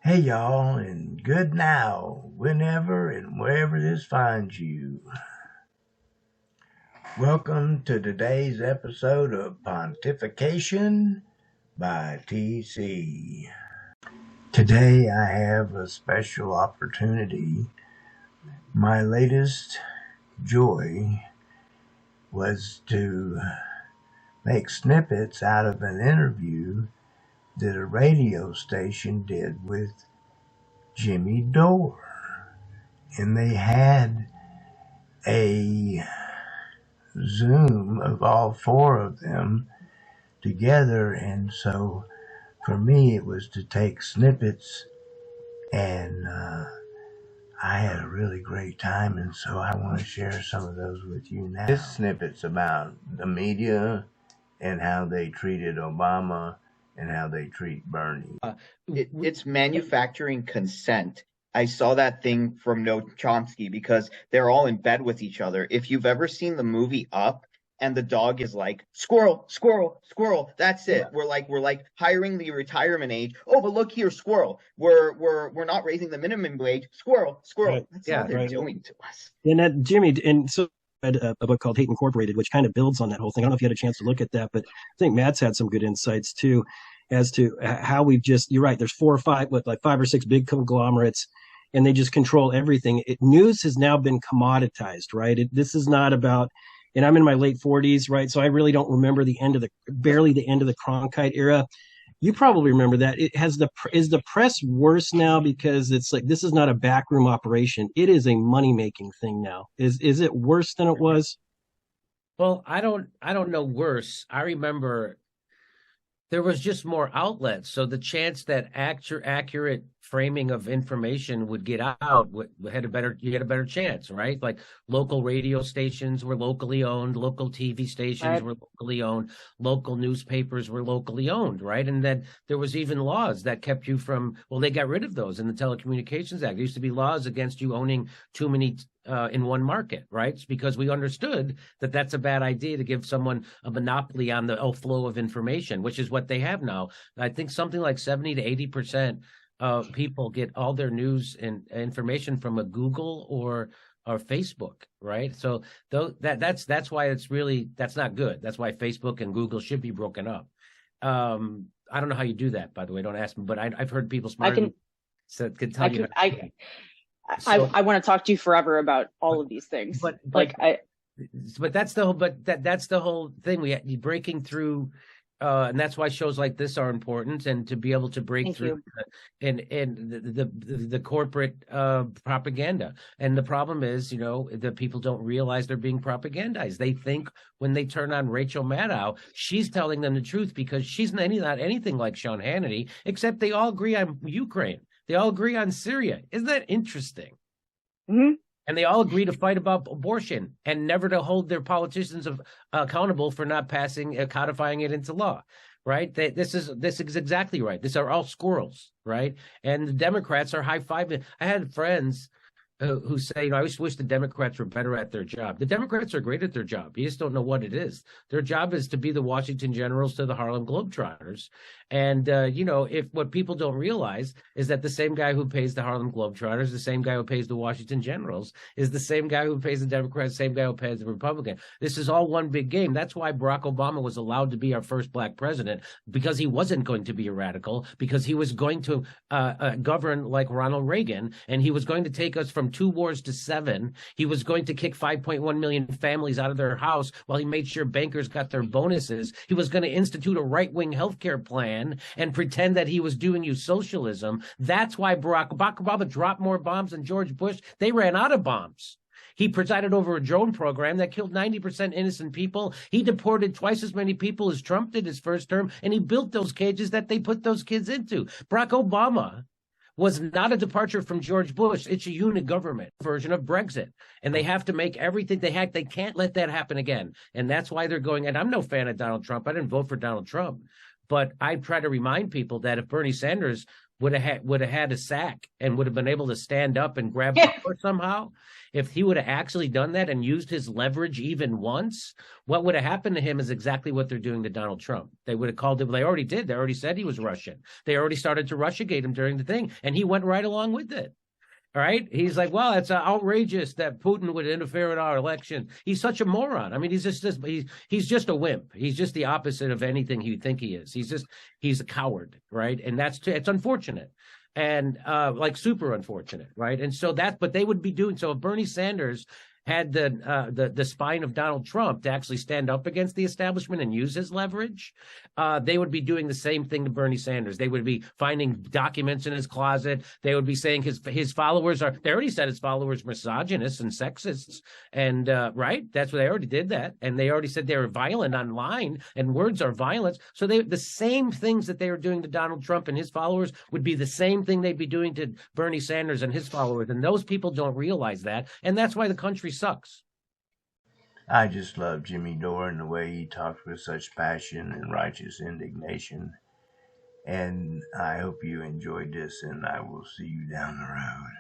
Hey y'all, and good now, whenever and wherever this finds you. Welcome to today's episode of Pontification by TC. Today I have a special opportunity. My latest joy was to make snippets out of an interview that a radio station did with Jimmy Dore. And they had a Zoom of all four of them together. And so for me, it was to take snippets, and I had a really great time. And so I want to share some of those with you now. This snippet's about the media and how they treated Obama and how they treat Bernie. It's manufacturing consent. I saw that thing from Noam Chomsky because they're all in bed with each other. If you've ever seen the movie Up and the dog is like, squirrel, squirrel, squirrel, that's it. Yeah. We're like hiring the retirement age. Oh, but look here, squirrel. We're not raising the minimum wage. Squirrel, squirrel. Right. That's all they're doing to us. And Jimmy, and so I read a book called Hate Incorporated, which kind of builds on that whole thing. I don't know if you had a chance to look at that, but I think Matt's had some good insights too as to how we've just, you're right, there's 4 or 5, like 5 or 6 big conglomerates, and they just control everything. News has now been commoditized, right? This is not about, and I'm in my late 40s, right? So I really don't remember barely the end of the Cronkite era. You probably remember that. Is the press worse now because it's like, this is not a backroom operation. It is a money-making thing now. Is it worse than it was? Well, I don't know worse. I remember there was just more outlets, so the chance that accurate framing of information would get out you had a better chance, right? Like local radio stations were locally owned, local TV stations were locally owned, local newspapers were locally owned, right? And then there was even laws that kept you from, well, they got rid of those in the Telecommunications Act. There used to be laws against you owning too many in one market, right? It's because we understood that that's a bad idea to give someone a monopoly on the flow of information, which is what they have now. I think something like 70 to 80% of people get all their news and information from a Google or Facebook, right? So that's why that's not good. That's why Facebook and Google should be broken up. I don't know how you do that, by the way. Don't ask me, but I've heard people smarter can tell you. I want to talk to you forever about all of these things. But that's the whole thing. You're breaking through, and that's why shows like this are important, and to be able to break through and the corporate propaganda. And the problem is, that people don't realize they're being propagandized. They think when they turn on Rachel Maddow, she's telling them the truth because she's not anything like Sean Hannity, except they all agree on Ukraine. They all agree on Syria. Isn't that interesting? Mm-hmm. And they all agree to fight about abortion and never to hold their politicians accountable for not codifying it into law, right? This is exactly right. These are all squirrels, right? And the Democrats are high-fiving. I had friends who say, I always wish the Democrats were better at their job. The Democrats are great at their job. You just don't know what it is. Their job is to be the Washington Generals to the Harlem Globetrotters. And, if what people don't realize is that the same guy who pays the Harlem Globetrotters, the same guy who pays the Washington Generals, is the same guy who pays the Democrats, the same guy who pays the Republican. This is all one big game. That's why Barack Obama was allowed to be our first black president, because he wasn't going to be a radical, because he was going to govern like Ronald Reagan, and he was going to take us from 2 wars to 7. He was going to kick 5.1 million families out of their house while he made sure bankers got their bonuses. He was going to institute a right-wing healthcare plan and pretend that he was doing you socialism. That's why Barack Obama dropped more bombs than George Bush. They ran out of bombs. He presided over a drone program that killed 90% innocent people. He deported twice as many people as Trump did his first term, and he built those cages that they put those kids into. Barack Obama was not a departure from George Bush. It's a unigovernment version of Brexit. And they have to make everything they can't let that happen again. And that's why they're going, and I'm no fan of Donald Trump. I didn't vote for Donald Trump. But I try to remind people that if Bernie Sanders would have had a sack and would have been able to stand up and grab power somehow, if he would have actually done that and used his leverage even once, what would have happened to him is exactly what they're doing to Donald Trump. They would have called him. They already did. They already said he was Russian. They already started to Russiagate him during the thing, and he went right along with it. All right. He's like, well, it's outrageous that Putin would interfere in our election. He's such a moron. I mean, he's just a wimp. He's just the opposite of anything you think he is. He's a coward. Right. And it's unfortunate and like super unfortunate. Right. And so but they would be doing so if Bernie Sanders had the spine of Donald Trump to actually stand up against the establishment and use his leverage, they would be doing the same thing to Bernie Sanders. They would be finding documents in his closet. They would be saying his followers they already said his followers misogynists and sexists. And right, that's what they already did that. And they already said they were violent online, and words are violence. So the same things that they were doing to Donald Trump and his followers would be the same thing they'd be doing to Bernie Sanders and his followers. And those people don't realize that. And that's why the country sucks. I just love Jimmy Dore and the way he talks with such passion and righteous indignation. And I hope you enjoyed this, and I will see you down the road.